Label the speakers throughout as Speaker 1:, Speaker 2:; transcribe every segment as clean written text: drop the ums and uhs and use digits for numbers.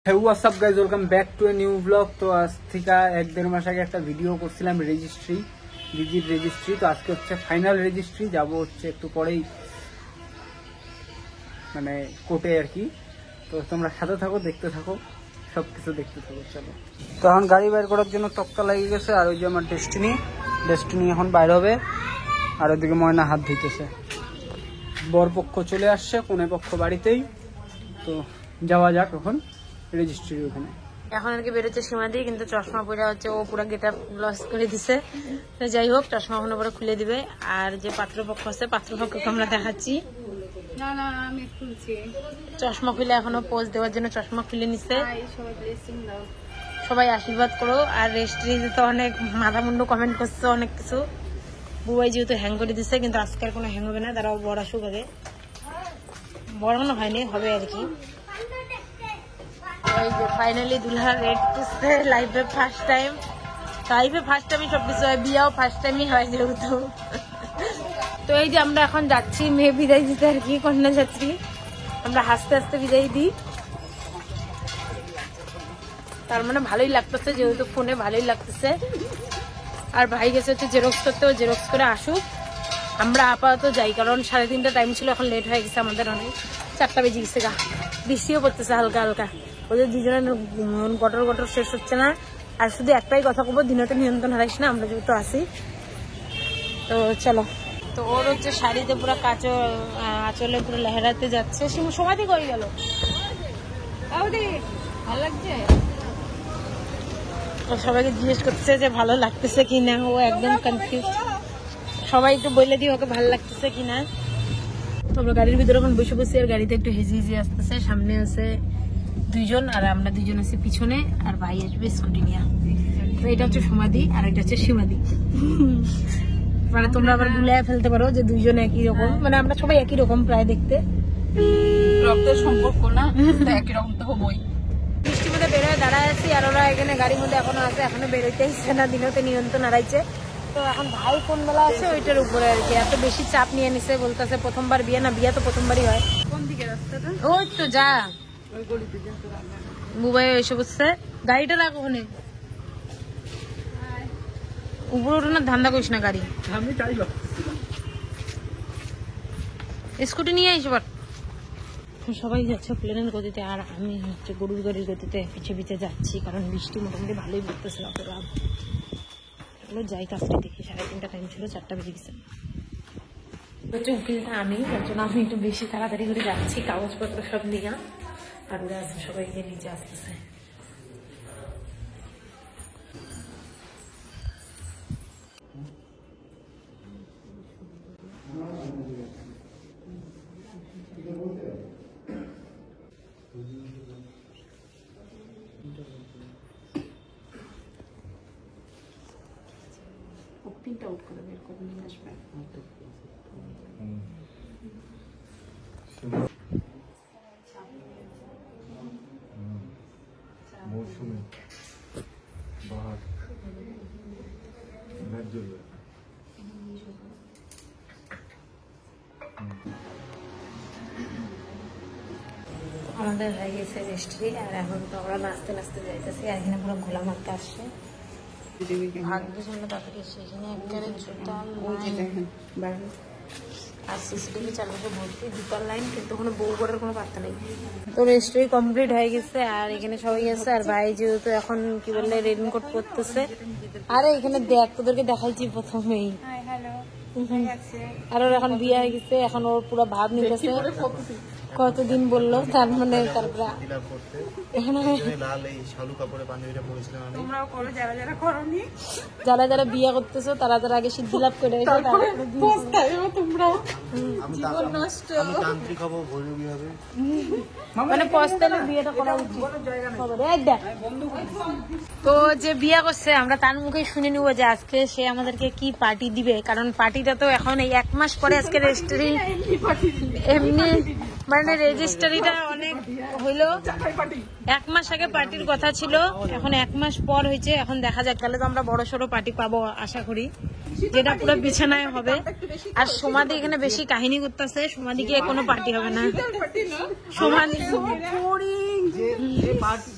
Speaker 1: Hey, what's up guys, welcome back to a new vlog। তো আজ থেকে 1-1.5 মাস আগে একটা ভিডিও করছিলাম রেজিস্ট্রি, ভিজিট রেজিস্ট্রি। তো আজকে হচ্ছে ফাইনাল রেজিস্ট্রি, যাব হচ্ছে একটু পরেই মানে কোর্টে আর কি। তো তোমরা সাথে থাকো, দেখতে থাকো, সবকিছু দেখতে থাকো। চলো, তো এখন গাড়ি বাইর করার জন্য তক্তা লাগিয়ে গেছে। আর ওই যে আমার ডেস্টিনি এখন বাইর হবে। আর ওইদিকে ময়না হাত ধুইতেছে। বরপক্ষ চলে আসছে, কোনে পক্ষ বাড়িতেই। তো যাওয়া যাক এখন রেজিস্ট্রির ওখানে।
Speaker 2: এখন আর কি বেরোচ্ছে সীমাদি, কিন্তু চশমা পরে হচ্ছে ও পুরো গেটআপ লস করে দিছে। যাই হোক, চশমা এখন পরে খুলে দিবে। আর যে পাত্রপক্ষ আছে, পাত্রপক্ষকে আমরা দেখাচ্ছি।
Speaker 3: না না আমি খুলছি।
Speaker 2: চশমা খুলে এখনো পোজ দেওয়ার জন্য চশমা খুলে নিছে। সবাই আশীর্বাদ করো। আর রেজিস্ট্রিতে তো অনেক মাথা মুন্ডু কমেন্ট করছে, অনেক কিছু। বুবাই যেহেতু হ্যাং করে দিচ্ছে, কিন্তু আজকে আর কোনো হ্যাং হবে না। তারাও বড় আসুক আগে, বড়ানো হয়নি, হবে আর কি। ওই যে ফাইনালি দুলহা রেড করছে লাইফে ফার্স্ট টাইম। সবকিছু হয়, বিয়াও ফার্স্ট টাইমই হয় যেহেতু। তো এই যে আমরা এখন যাচ্ছি মেয়ে বিদায় দিতে আর কি, কন্যাযাত্রী। আমরা হাসতে হাসতে বিদায় দিই। তার মানে ভালোই লাগতেছে, যেহেতু ফোনে ভালোই লাগতেছে। আর ভাই গেছে হচ্ছে জেরক্স করতে, ও জেরক্স করে আসুক। আমরা আপাতত যাই, কারণ 3:30 টাইম ছিল, এখন লেট হয়ে গেছে আমাদের অনেক। 4টা বেজে গেছে গা, বৃষ্টিও পড়তেছে হালকা হালকা। ওদের দুজনের গটর গটর শেষ হচ্ছে না। আর শুধু একটাই কথা বলবো, দিনতে নিয়ন্ত্রণ হারাইস না, আমরা যেহেতু আসি। তো চলো। তো ওর হচ্ছে শাড়িতে পুরো আঁচলে পুরো লেহেরাতে যাচ্ছে। সমাধি করে গেল, ভালো লাগছে। সবাইকে জিজ্ঞেস করতেছে যে ভালো লাগতেছে কিনা, ও একদম কনফিউজ। সবাই একটু বলে দিই ওকে ভালো লাগতেছে কিনা। তো আমরা গাড়ির ভিতরে এখন বসে বসে, আর গাড়িতে একটু হেজি হেজি আসতেছে। সামনে আছে 2জন, আর আমরা 2জন আছি পিছনে, আর ভাই আসবে স্কুটি নিয়ে। তো এটা হচ্ছে সমাধি, আর এটা হচ্ছে সীমাদি। মানে তোমরা আবার গুলায় ফেলতে পারো যে 2জন একই রকম, মানে আমরা সবাই একই রকম প্রায় দেখতে।
Speaker 3: রক্তের সম্পর্ক না, একই রকম তো হবই।
Speaker 2: বৃষ্টির মধ্যে বেরোয় দাঁড়ায় আছি, আর ওরা এখানে গাড়ির মধ্যে এখনো আছে, এখনো বেরোইতে আসছে না, দিনতে নিয়ন্ত্রণ হারাইছে। তো এখন ভাই কোন বেলা আছে ওইটার উপরে আর কি। এত বেশি চাপ নিয়ে নিছে, বলতেছে প্রথমবার বিয়ে না, বিয়ে তো প্রথমবারই হয়।
Speaker 3: কোন দিকে রাস্তাটা?
Speaker 2: ওই তো যা
Speaker 3: ওই গলিতে যা।
Speaker 2: বুবাই এসে বসছে। গাড়িটা রাখ ওখানে, উপরে উঠোনোর ধান্দা করিস না। গাড়ি
Speaker 1: আমি তাই
Speaker 2: স্কুটি নিয়ে আইস। সবাই যাচ্ছে প্লেনের গতিতে, আর আমি হচ্ছে গরুর গাড়ির গতিতে পিছিয়ে পিছিয়ে যাচ্ছি, কারণ বৃষ্টি মোটামুটি ভালোই পড়তেছিল। চলো যাই, কাজটা দেখি। 3:30 টাইম ছিল, 4টা বেজে গেছে। হচ্ছে উকিলটা আমি, তার জন্য আমি একটু বেশি তাড়াতাড়ি করে যাচ্ছি, কাগজপত্র সব নিয়ে। আর ওরা আছে সবাইকে নিচে আসতেছে। প্রিন্ট আউট করে বের করে নিয়ে আসবে।
Speaker 4: মৌসুমী বাহার
Speaker 2: আমাদের হয়ে গেছে রেজিস্ট্রি, আর এখন তো আমরা নাচতে নাচতে যাইতেছি। আর এখানে পুরো ঘোলা মারতে আসছে। ভাগ্যের জন্য তাড়াতাড়ি সেখানে একবারে জুতা আর সিসিটিভি চারপাশে ভর্তি জুতার লাইন, কিন্তু ওখানে বউ করার কোনো পাত্তা নেই। তো রেজিস্ট্রি কমপ্লিট হয়ে গেছে, আর এখানে সবাই আছে। আর ভাই যেহেতু এখন কি বললে রেইনকোট পরতেছে। আরে এখানে দেখ, তোদেরকে দেখাইছি প্রথমেই। আর ওর এখন বিয়ে হয়ে গেছে, এখন ওর পুরো ভাব নিতেছে কতদিন বললো। তার মানে তারপরে যারা যারা বিয়ে করতেছো, তারা যারা আগে সিদ্ধি লাভ করে মানে পস্তালে বিয়েটা করা উচিত। তো যে বিয়ে করছে, আমরা তার মুখে শুনে নিবো যে আজকে সে আমাদেরকে কি পার্টি দিবে। কারণ পার্টিটা তো এখন এই 1 মাস পরে আজকে রেজিস্ট্রি, এমনি মানে রেজিস্ট্রিটা অনেক হইলো। 1 মাস আগে পার্টির কথা ছিল, এখন 1 মাস পর হয়েছে। এখন দেখা যাক, তাহলে তো আমরা বড় সড়ো পার্টি পাবো আশা করি, যেটা পুরো বিছানায় হবে। আর সমাধি এখানে বেশি কাহিনী করতেছে, সমাধি গিয়ে কোনো পার্টি হবে না। সমাধি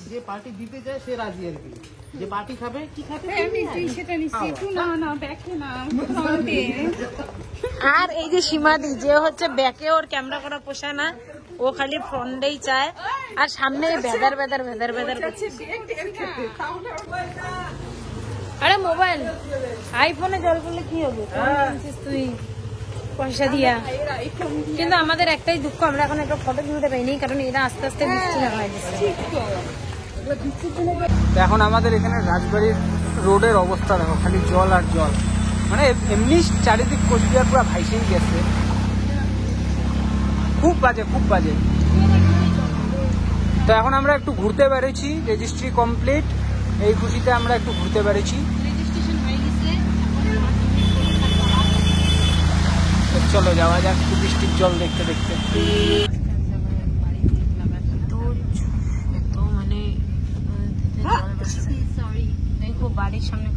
Speaker 5: যে পার্টি দিতে যায় সে রাজি আর কি, যে পার্টি খাবে কি খাবে
Speaker 3: সেটা নিচ্ছি একটু না দেখে না
Speaker 2: আর এই যে সীমাদি যে হচ্ছে ব্যাকে ওর ক্যামেরা করা পোষায় না, ও খালি ফ্রন্টেই চায় আর সামনে বেদার বেদার বেদার বেদার করছে। আরে মোবাইল আইফোনে জল করলে কি হবে তুই পয়সা দিয়া। কিন্তু আমাদের একটাই দুঃখ, আমরা এখন একটা ফটো তুলতে পাইনি, কারণ এরা আস্তে আস্তে বৃষ্টি লাগাই দিচ্ছে।
Speaker 1: এখন আমাদের এখানে রাজবাড়ির রোডের অবস্থা দেখো, খালি জল আর জল, মানে এমনি চারিদিক কোচবিহার পুরো ভাইসেই গেছে, খুব বাজে খুব বাজে। তো এখন আমরা একটু ঘুরতে বেরিয়েছি, রেজিস্ট্রি কমপ্লিট, এই খুশিতে আমরা একটু ঘুরতে বেরিয়েছি। চলো যাওয়া যাক একটু বৃষ্টির জল দেখতে দেখতে।
Speaker 2: দেখো বাড়ির সামনে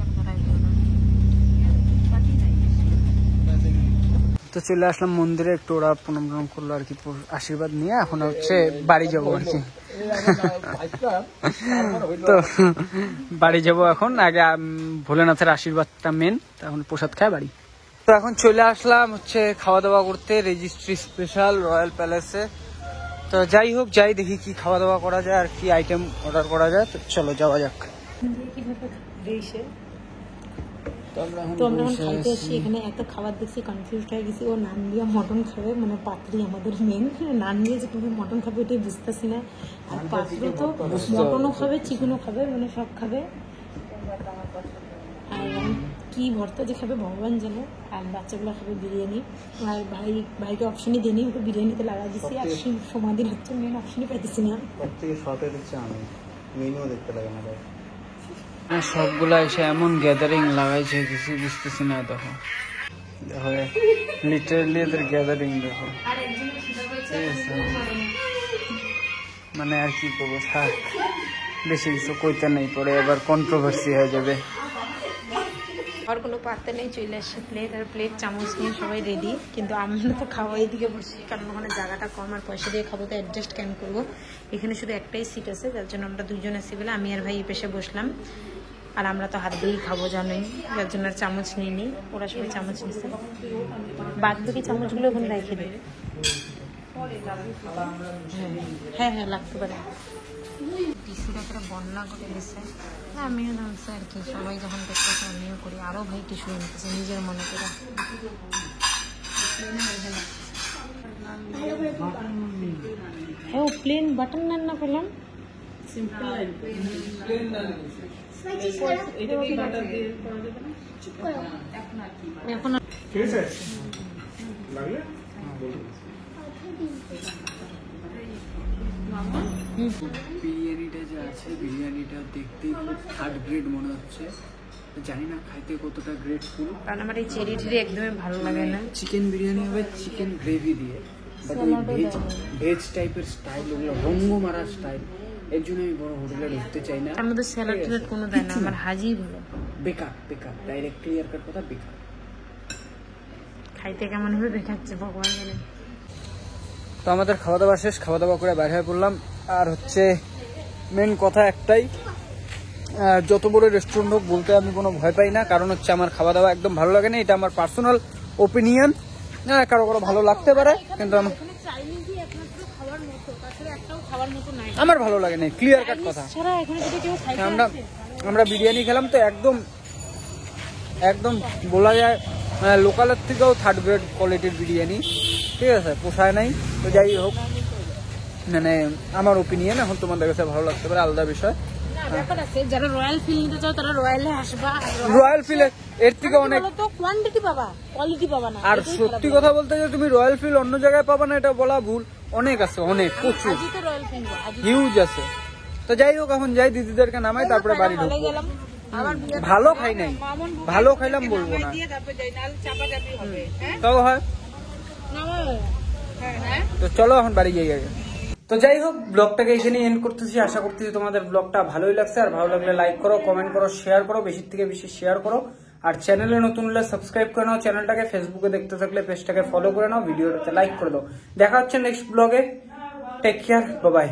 Speaker 1: তো চলে আসলাম মন্দিরে, একটু ওরা প্রণাম টনাম করলো আর কি, আশীর্বাদ নিয়ে এখন হচ্ছে বাড়ি যাবো আর কি। তো বাড়ি যাবো এখন, আগে ভোলেনাথের আশীর্বাদটা মেন, এখন প্রসাদ খায় বাড়ি। তো এখন চলে আসলাম হচ্ছে খাওয়া দাওয়া করতে রেজিস্ট্রি স্পেশাল রয়্যাল প্যালেসে। তো যাই হোক, যাই দেখি কি খাওয়া দাওয়া করা যায় আর কি আইটেম অর্ডার করা যায়। তো চলো যাওয়া যাক।
Speaker 2: তো আমরা এখন খাইতে আসছি, এখানে এত খাবার দেখছি কনফিউজ হয়ে গেছি। ও নান দিয়ে মটন খাবে, মানে পাত্রী আমাদের মেন, নান দিয়ে যে তুমি মটন খাবে ওটাই বুঝতেছি না। আর পাত্র তো মটনও খাবে, চিকেনও খাবে, মানে সব খাবে। আর কি ভর্তা যে খাবে ভগবান জানে। আর বাচ্চাগুলো খাবে বিরিয়ানি। আর ভাইকে অপশনই দিইনি, ওকে বিরিয়ানিতে লাগা দিচ্ছি। আর সমাধির হচ্ছে মেন অপশনই পাইতেছি না।
Speaker 1: সবগুলা এসে এমন গ্যাদারিং লাগাইছে কিছু বুঝতেছি না। দেখো দেখো লিটারালি এদের গ্যাদারিং দেখো, মানে আর কি করবো, থাক বেশি কিছু কইতে নেই, পরে এবার কন্ট্রোভার্সি হয়ে যাবে।
Speaker 2: আর কোনো পাত্তা নেই, চলে আসছে প্লেট আর প্লেট চামচ নিয়ে সবাই রেডি। কিন্তু আমরা তো খাওয়া এদিকে বসি, কারণ ওখানে জায়গাটা কম আর পয়সা দিয়ে খাবো, তো অ্যাডজাস্ট কেন করবো। এখানে শুধু একটাই সিট আছে, যার জন্য আমরা দুইজন আছি বলে আমি আর ভাই এই পেশে বসলাম। আর আমরা তো হাত দিয়েই খাবো জানোই, যার জন্য আর চামচ নিয়ে নিই। ওরা সবাই চামচ নিচ্ছে, বাদ বাকি চামচগুলো ওখানে রেখে দেবে। হ্যাঁ হ্যাঁ লাগতে পারে। টিস্যুটা একটা বন্যা করে দিচ্ছে, আমিও জানছি আর কি, সবাই যখন দেখতেছে আমিও করি। আরও ভাই টিস্যু নিতেছে নিজের মনে করে। ও প্লেন বাটন নান না পেলাম, এখন
Speaker 1: বিরিয়ানিটা যে আছে, বিরিয়ানিটা দেখতেই খুব থার্ড গ্রেড মনে হচ্ছে, জানি না খাইতে কতটা গ্রেটফুল।
Speaker 2: কারণ আমার এই চেরি টেরি একদমই ভালো লাগে না।
Speaker 1: চিকেন বিরিয়ানি হবে চিকেন গ্রেভি দিয়ে, ভেজ টাইপের স্টাইল, ওগুলো রঙ্গ মারা স্টাইল, এর জন্য আমি বড় হোটেলে ঢুকতে চাই না।
Speaker 2: আমার তো স্যালাড ট্যালাড কোনো দেয় না, আমার হাজি ভালো।
Speaker 1: বেকার বেকার, ডাইরেক্ট ক্লিয়ার কাট কথা, বেকার।
Speaker 2: খাইতে কেমন হবে দেখাচ্ছে ভগবান জানে।
Speaker 1: তো আমাদের খাওয়া দাওয়া শেষ, খাওয়া দাওয়া করে বাইরে হয়ে পড়লাম। আর হচ্ছে মেন কথা একটাই, যত বড় রেস্টুরেন্ট হোক বলতে আমি কোনো ভয় পাই না, কারণ হচ্ছে আমার খাওয়া দাওয়া একদম ভালো লাগে না, এটা আমার পার্সোনাল ওপিনিয়ন। কারো কারো ভালো লাগতে পারে, কিন্তু আমার ভালো লাগে না, ক্লিয়ার কাট কথা। আমরা বিরিয়ানি খেলাম তো একদম একদম বলা যায় লোকালের থেকেও থার্ড গ্রেড কোয়ালিটির বিরিয়ানি, ঠিক আছে, পোষায় নাই। তো যাই হোক, মানে আমার ওপিনিয়ন, এখন তোমাদের কাছে ভালো লাগতে পারে আলাদা বিষয়।
Speaker 2: যারা রয়্যাল ফিল নিতে চাও তারা রয়্যালে আসবা,
Speaker 1: রয়্যাল ফিল এর থেকে অনেক
Speaker 2: কোয়ান্টিটি পাবা, কোয়ালিটি পাবা না।
Speaker 1: আর সত্যি কথা বলতে যে তুমি রয়্যাল ফিল অন্য জায়গায় পাবা না এটা বলা ভুল, অনেক আছে, অনেক প্রচুর হিউজ আছে। তো যাই হোক, এখন যাই দিদিদেরকে নামাই, তারপরে বাড়ি ঢুকবো। ভালো খাই নাই, ভালো খাইলাম বলবো না, তাও হয়। তো চলো এখন বাড়ি যাই আগে। তো যাই হোক, ব্লগটাকে এখানে এন্ড করতেছি। আশা করতেছি তোমাদের ব্লগটা ভালোই লাগছে, আর ভালো লাগলে লাইক করো, কমেন্ট করো, শেয়ার করো, বেশি থেকে বেশি শেয়ার করো। আর চ্যানেলে নতুন হলে সাবস্ক্রাইব করে নাও চ্যানেলটাকে, ফেসবুকে দেখতে থাকলে পেজটাকে ফলো করে নাও, ভিডিওটাতে লাইক করে দাও। দেখা হচ্ছে নেক্সট ব্লগে, টেক কেয়ার, বাই বাই।